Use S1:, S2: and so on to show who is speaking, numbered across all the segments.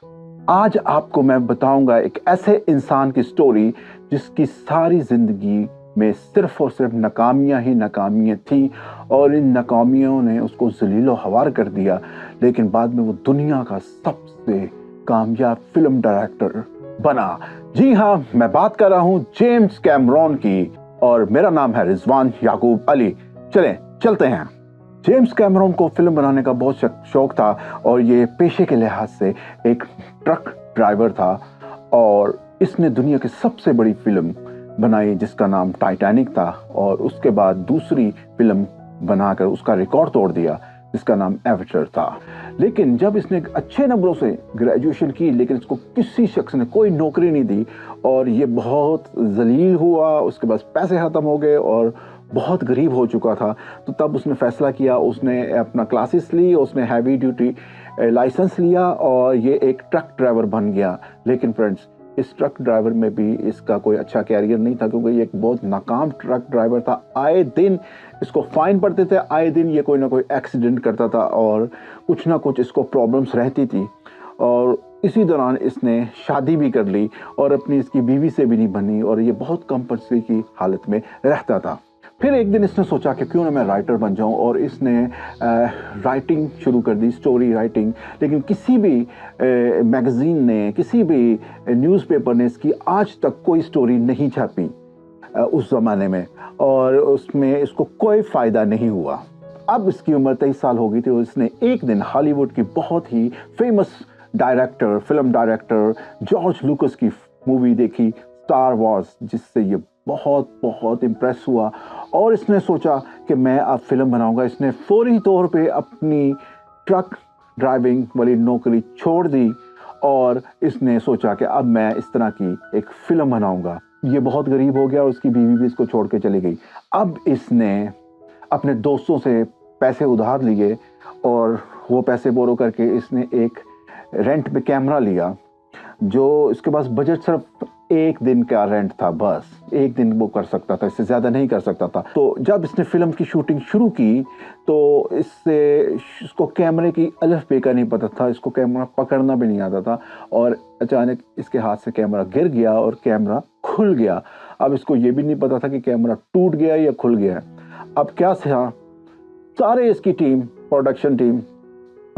S1: आज आपको मैं बताऊंगा एक ऐसे इंसान की स्टोरी जिसकी सारी जिंदगी में सिर्फ और सिर्फ नाकामियां ही नाकामियां थी और इन नाकामियों ने उसको जलीलो हवार कर दिया, लेकिन बाद में वो दुनिया का सबसे कामयाब फिल्म डायरेक्टर बना। जी हाँ, मैं बात कर रहा हूं जेम्स कैमरॉन की और मेरा नाम है रिजवान याकूब अली। चलते हैं। जेम्स कैमरॉन को फिल्म बनाने का बहुत शौक था और ये पेशे के लिहाज से एक ट्रक ड्राइवर था और इसने दुनिया की सबसे बड़ी फिल्म बनाई जिसका नाम टाइटैनिक था और उसके बाद दूसरी फिल्म बनाकर उसका रिकॉर्ड तोड़ दिया जिसका नाम एवेटर था। लेकिन जब इसने अच्छे नंबरों से ग्रेजुएशन की लेकिन इसको किसी शख्स ने कोई नौकरी नहीं दी और ये बहुत जलील हुआ, उसके पास पैसे खत्म हो गए और बहुत गरीब हो चुका था। तो तब उसने फैसला किया, उसने अपना क्लासेस ली, उसने हैवी ड्यूटी लाइसेंस लिया और ये एक ट्रक ड्राइवर बन गया। लेकिन फ्रेंड्स, इस ट्रक ड्राइवर में भी इसका कोई अच्छा कैरियर नहीं था क्योंकि ये एक बहुत नाकाम ट्रक ड्राइवर था। आए दिन इसको फाइन पड़ते थे, आए दिन ये कोई ना कोई एक्सीडेंट करता था और कुछ ना कुछ इसको प्रॉब्लम्स रहती थी। और इसी दौरान इसने शादी भी कर ली और अपनी इसकी बीवी से भी नहीं बनी और ये बहुत कम पैसे की हालत में रहता था। फिर एक दिन इसने सोचा कि क्यों ना मैं राइटर बन जाऊं और इसने राइटिंग शुरू कर दी, स्टोरी राइटिंग। लेकिन किसी भी मैगजीन ने, किसी भी न्यूज़पेपर ने इसकी आज तक कोई स्टोरी नहीं छापी उस ज़माने में और उसमें इसको कोई फ़ायदा नहीं हुआ। अब इसकी उम्र 23 साल हो गई थी और इसने एक दिन हॉलीवुड की बहुत ही famous director, film director George Lucas की मूवी देखी स्टार वॉर्स, जिससे ये बहुत बहुत इम्प्रेस हुआ और इसने सोचा कि मैं अब फिल्म बनाऊंगा। इसने फौरी तौर पे अपनी ट्रक ड्राइविंग वाली नौकरी छोड़ दी और इसने सोचा कि अब मैं इस तरह की एक फिल्म बनाऊंगा। ये बहुत गरीब हो गया और उसकी बीवी भी इसको छोड़ के चली गई। अब इसने अपने दोस्तों से पैसे उधार लिए और वो पैसे बोरो करके इसने एक रेंट पे कैमरा लिया जो इसके पास बजट सिर्फ एक दिन का रेंट था, बस एक दिन वो कर सकता था, इससे ज़्यादा नहीं कर सकता था। तो जब इसने फिल्म की शूटिंग शुरू की तो इसको कैमरे की अलफ बे का नहीं पता था, इसको कैमरा पकड़ना भी नहीं आता था और अचानक इसके हाथ से कैमरा गिर गया और कैमरा खुल गया। अब इसको ये भी नहीं पता था कि कैमरा टूट गया या खुल गया। अब क्या था, सारे इसकी टीम, प्रोडक्शन टीम,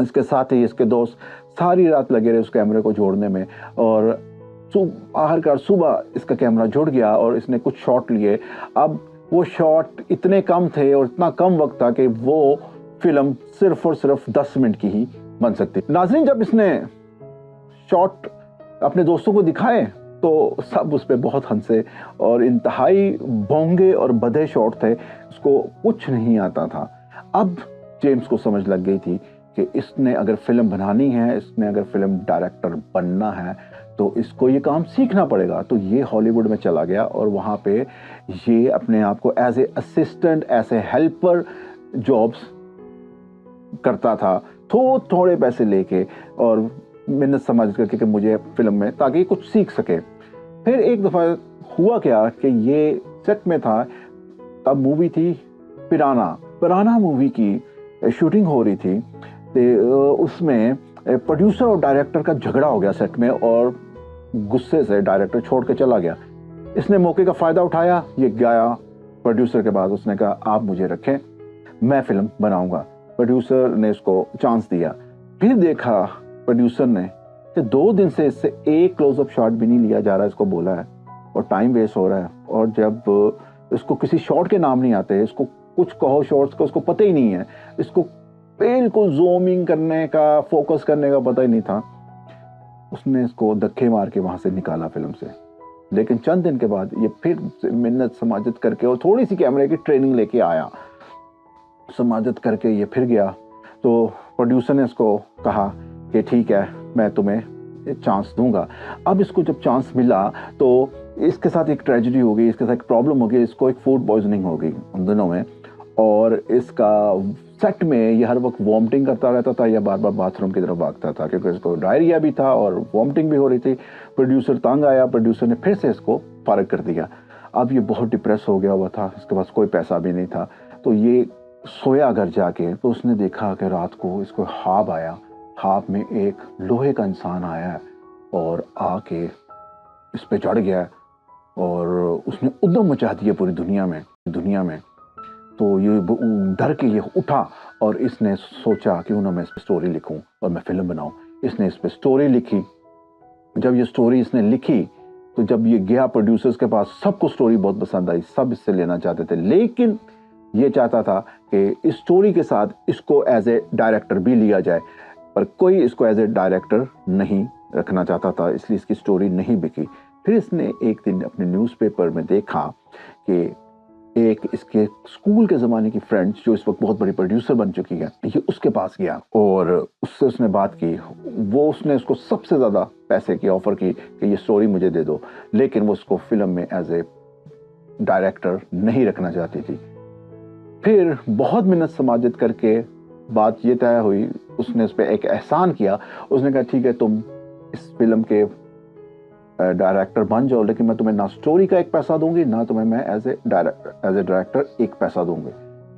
S1: इसके साथ ही इसके दोस्त सारी रात लगे रहे उस कैमरे को जोड़ने में और आखिरकार सुबह इसका कैमरा जुड़ गया और इसने कुछ शॉट लिए। अब वो शॉट इतने कम थे और इतना कम वक्त था कि वो फिल्म सिर्फ और सिर्फ 10 मिनट की ही बन सकती। नाज़रीन, जब इसने शॉट अपने दोस्तों को दिखाए तो सब उस पर बहुत हंसे और इंतहाई बोंगे और बधे शॉट थे, उसको कुछ नहीं आता था। अब जेम्स को समझ लग गई थी कि इसने अगर फिल्म बनानी है, इसने अगर फिल्म डायरेक्टर बनना है तो इसको ये काम सीखना पड़ेगा। तो ये हॉलीवुड में चला गया और वहाँ पे ये अपने आप को as a assistant, as a helper jobs करता था, थोड़े पैसे लेके और मेहनत समझ करके कि मुझे फिल्म में, ताकि कुछ सीख सके। फिर एक दफ़ा हुआ क्या कि ये सेट में था, तब मूवी थी पिराना मूवी की शूटिंग हो रही थी। तो उसमें प्रोड्यूसर और डायरेक्टर का झगड़ा हो गया सेट में और गुस्से से डायरेक्टर छोड़ के चला गया। इसने मौके का फ़ायदा उठाया, ये गया प्रोड्यूसर के पास, उसने कहा आप मुझे रखें, मैं फिल्म बनाऊंगा। प्रोड्यूसर ने इसको चांस दिया। फिर देखा प्रोड्यूसर ने कि 2 दिन से इससे एक क्लोजअप शॉट भी नहीं लिया जा रहा, इसको बोला है और टाइम वेस्ट हो रहा है। और जब इसको किसी शॉट के नाम नहीं आते, इसको कुछ कहो शॉट्स का उसको पता ही नहीं है, इसको बिल्कुल जूमिंग करने का, फोकस करने का पता ही नहीं था। उसने इसको धक्के मार के वहां से निकाला फिल्म से। लेकिन चंद दिन के बाद ये फिर मिन्नत समाजत करके और थोड़ी सी कैमरे की ट्रेनिंग लेके आया, समाजत करके ये फिर गया। तो प्रोड्यूसर ने इसको कहा कि ठीक है, मैं तुम्हें चांस दूंगा। अब इसको जब चांस मिला तो इसके साथ एक ट्रेजेडी हो गई, इसके साथ एक प्रॉब्लम हो गई, इसको एक फूड पॉइजनिंग हो गई उन दिनों में और इसका सेट में ये हर वक्त वॉमिटिंग करता रहता था या बार बार बाथरूम की तरफ भागता था क्योंकि इसको डायरिया भी था और वॉमिटिंग भी हो रही थी। प्रोड्यूसर तंग आया, प्रोड्यूसर ने फिर से इसको फारिग कर दिया। अब ये बहुत डिप्रेस हो गया हुआ था, इसके पास कोई पैसा भी नहीं था। तो ये सोया घर जाके, तो उसने देखा कि रात को इसको ख्वाब आया। ख्वाब में एक लोहे का इंसान आया है और आके इस पे चढ़ गया है और उसने उद्यम मचा दिया पूरी दुनिया में। तो ये डर के ये उठा और इसने सोचा क्यों ना मैं इस पर स्टोरी लिखूं और मैं फिल्म बनाऊं। इसने इस पर स्टोरी लिखी। जब ये स्टोरी इसने लिखी तो जब ये गया प्रोड्यूसर्स के पास, सबको स्टोरी बहुत पसंद आई, सब इससे लेना चाहते थे, लेकिन ये चाहता था कि इस स्टोरी के साथ इसको एज ए डायरेक्टर भी लिया जाए, पर कोई इसको एज ए डायरेक्टर नहीं रखना चाहता था, इसलिए इसकी स्टोरी नहीं बिकी। फिर इसने एक दिन अपने न्यूज़पेपर में देखा कि एक इसके स्कूल के ज़माने की फ्रेंड जो इस वक्त बहुत बड़ी प्रोड्यूसर बन चुकी है, ये उसके पास गया और उससे उसने बात की। वो उसने उसको सबसे ज़्यादा पैसे की ऑफ़र की कि ये स्टोरी मुझे दे दो, लेकिन वो उसको फिल्म में एज ए डायरेक्टर नहीं रखना चाहती थी। फिर बहुत मिन्नत समाजत करके बात ये तय हुई, उसने उस पर एक एहसान किया। उसने कहा ठीक है, तुम इस फिल्म के डायरेक्टर बन जाओ, लेकिन मैं तुम्हें ना स्टोरी का एक पैसा दूंगी, ना तुम्हें मैं एज ए डायरेक्टर एक पैसा दूंगी।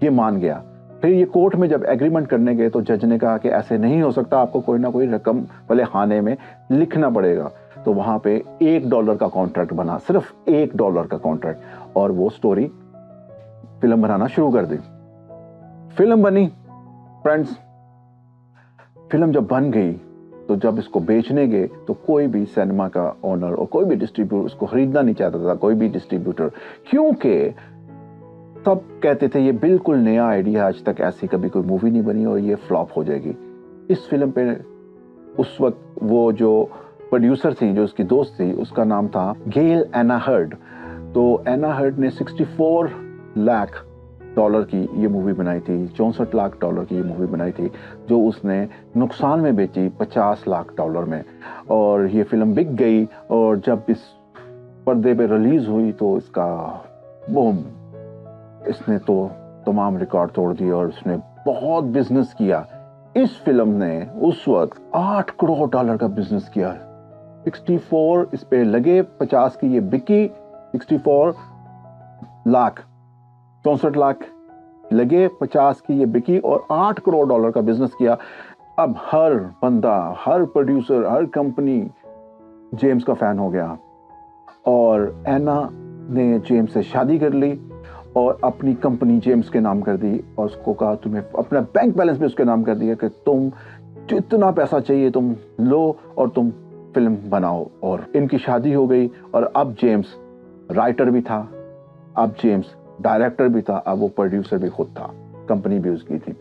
S1: ये मान गया। फिर ये कोर्ट में जब एग्रीमेंट करने गए तो जज ने कहा कि ऐसे नहीं हो सकता, आपको कोई ना कोई रकम वाले खाने में लिखना पड़ेगा। तो वहां पे $1 का कॉन्ट्रैक्ट बना, सिर्फ $1 का कॉन्ट्रैक्ट, और वो स्टोरी फिल्म बनाना शुरू कर दी। फिल्म बनी फ्रेंड्स। फिल्म जब बन गई तो जब इसको बेचने गए तो कोई भी सिनेमा का ओनर और कोई भी डिस्ट्रीब्यूटर उसको खरीदना नहीं चाहता था, कोई भी डिस्ट्रीब्यूटर, क्योंकि सब कहते थे ये बिल्कुल नया आइडिया, आज तक ऐसी कभी कोई मूवी नहीं बनी और ये फ्लॉप हो जाएगी। इस फिल्म पे उस वक्त वो जो प्रोड्यूसर थी, जो उसकी दोस्त थी, उसका नाम था गेल एना हर्ड। तो एना हर्ड ने $64 लाख की ये मूवी बनाई थी, $64 लाख की ये मूवी बनाई थी, जो उसने नुकसान में बेची $50 लाख में। और ये फिल्म बिक गई और जब इस पर्दे पे रिलीज हुई तो इसका बूम, इसने तो तमाम रिकॉर्ड तोड़ दिए और उसने बहुत बिजनेस किया। इस फिल्म ने उस वक्त $8 करोड़ का बिजनेस किया। 64 इस पे लगे, 50 की ये बिकी, 64 लाख, 64 लाख लगे, 50 की ये बिकी और $8 करोड़ का बिजनेस किया। अब हर बंदा, हर प्रोड्यूसर, हर कंपनी जेम्स का फैन हो गया और एना ने जेम्स से शादी कर ली और अपनी कंपनी जेम्स के नाम कर दी और उसको कहा तुम्हें अपना बैंक बैलेंस भी उसके नाम कर दिया कि तुम जितना पैसा चाहिए तुम लो और तुम फिल्म बनाओ। और इनकी शादी हो गई और अब जेम्स राइटर भी था, अब जेम्स डायरेक्टर भी था, अब वो प्रोड्यूसर भी खुद था, कंपनी भी उसकी थी।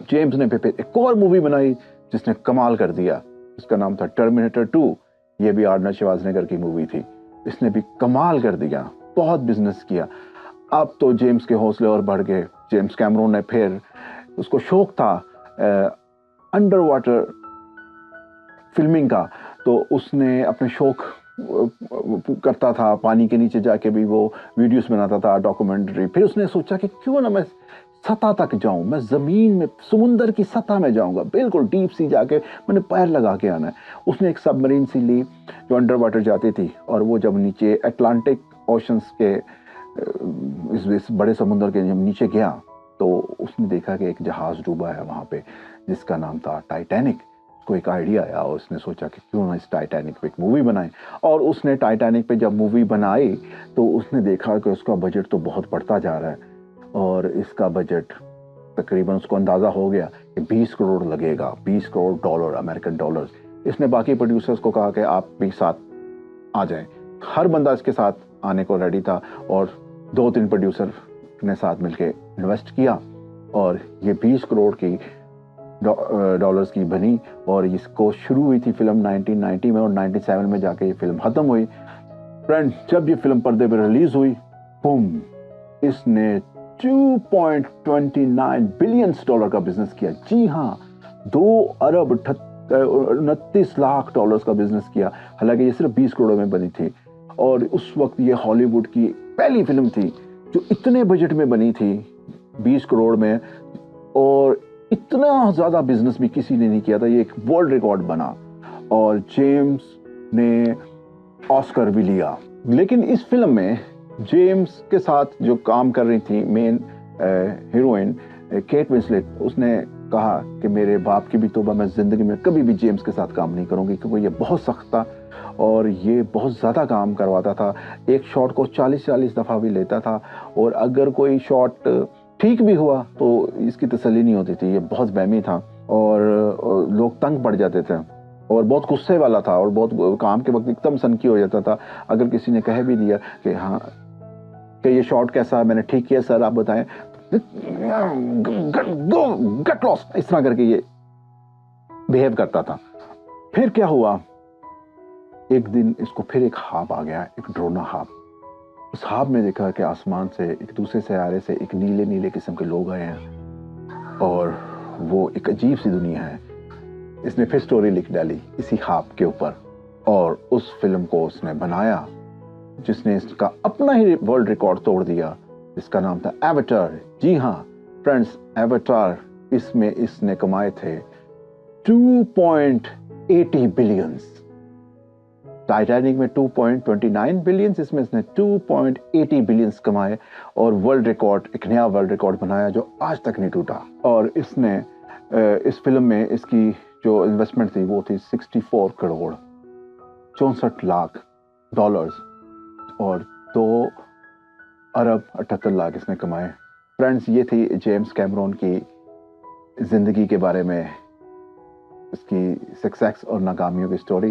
S1: जेम्स ने फिर एक और मूवी बनाई जिसने कमाल कर दिया, इसका नाम था टर्मिनेटर 2। ये भी आर्नल्ड श्वार्ज़नेगर की मूवी थी, इसने भी कमाल कर दिया, बहुत बिजनेस किया। अब तो जेम्स के हौसले और बढ़ गए। जेम्स कैमरून ने फिर, उसको शौक था अंडर वाटर फिल्मिंग का, तो उसने अपने शौक करता था, पानी के नीचे जाके भी वो वीडियोस बनाता था, डॉक्यूमेंट्री। फिर उसने सोचा कि क्यों ना मैं सतह तक जाऊं, मैं जमीन में, समुंदर की सतह में जाऊंगा, बिल्कुल डीप सी जाके मैंने पैर लगा के आना है। उसने एक सबमरीन सी ली जो अंडर वाटर जाती थी और वो जब नीचे अटलांटिक ओशंस के इस बड़े समुंदर के जब नीचे गया तो उसने देखा कि एक जहाज डूबा है वहां पे जिसका नाम था टाइटैनिक। को एक आइडिया आया और उसने सोचा कि क्यों ना इस टाइटैनिक पे एक मूवी बनाए। और उसने टाइटैनिक पे जब मूवी बनाई तो उसने देखा कि उसका बजट तो बहुत बढ़ता जा रहा है और इसका बजट तकरीबन, उसको अंदाज़ा हो गया कि 20 करोड़ लगेगा, $20 करोड़ अमेरिकन डॉलर्स। इसने बाकी प्रोड्यूसर्स को कहा कि आप भी साथ आ जाएं। हर बंदा इसके साथ आने को रेडी था और 2-3 प्रोड्यूसर ने साथ मिलके इन्वेस्ट किया और ये 20 करोड़ की डॉलर्स की बनी। और इसको शुरू हुई थी फिल्म 1990 में और 97 में जाके ये फिल्म खत्म हुई। फ्रेंड, जब ये फिल्म पर्दे पर रिलीज हुई, बूम, इसने $2.29 बिलियन का बिजनेस किया। जी हाँ, 2.29 अरब का बिजनेस किया। हालांकि ये सिर्फ 20 करोड़ में बनी थी और उस वक्त ये हॉलीवुड की पहली फिल्म थी जो इतने बजट में बनी थी, 20 करोड़ में, और इतना ज्यादा बिजनेस भी किसी ने नहीं किया था। ये एक वर्ल्ड रिकॉर्ड बना और जेम्स ने ऑस्कर भी लिया। लेकिन इस फिल्म में जेम्स के साथ जो काम कर रही थी मेन हीरोइन केट विंसलेट, उसने कहा कि मेरे बाप की भी तौबा, मैं ज़िंदगी में कभी भी जेम्स के साथ काम नहीं करूँगी, क्योंकि ये बहुत सख्त था और ये बहुत ज़्यादा काम करवाता था। एक शॉट को 40-40 दफ़ा भी लेता था और अगर कोई शॉट ठीक भी हुआ तो इसकी तसल्ली नहीं होती थी। ये बहुत वहमी था और लोग तंग पड़ जाते थे और बहुत गुस्से वाला था और बहुत काम के वक़्त एकदम सनकी हो जाता था। अगर किसी ने कह भी दिया कि हाँ, कि ये शॉट कैसा है, मैंने ठीक किया सर, आप बताएं, गेट लॉस्ट, इस तरह करके ये बिहेव करता था। फिर क्या हुआ, एक दिन इसको फिर एक ख्वाब आ गया, एक डरोना ख्वाब। उस ख्वाब में देखा कि आसमान से, एक दूसरे सियारे से एक नीले नीले किस्म के लोग आए हैं और वो एक अजीब सी दुनिया है। इसने फिर स्टोरी लिख डाली इसी ख्वाब के ऊपर और उस फिल्म को उसने बनाया, जिसने इसका अपना ही वर्ल्ड रिकॉर्ड तोड़ दिया, जिसका नाम था एवाटार। जी हाँ फ्रेंड्स, एवाटार, इसमें इसने कमाए थे 2.80 बिलियंस। टाइटैनिक में 2.29 बिलियंस, इसमें इसने 2.80 बिलियंस कमाए और वर्ल्ड रिकॉर्ड, एक नया वर्ल्ड रिकॉर्ड बनाया जो आज तक नहीं टूटा। और इसने इस फिल्म में इसकी जो इन्वेस्टमेंट थी वो थी 64 करोड़ 64 लाख डॉलर्स और 2 अरब 78 लाख इसने कमाए। फ्रेंड्स, ये थी जेम्स कैमरॉन की ज़िंदगी के बारे में, इसकी सक्सेस और नाकामियों की स्टोरी।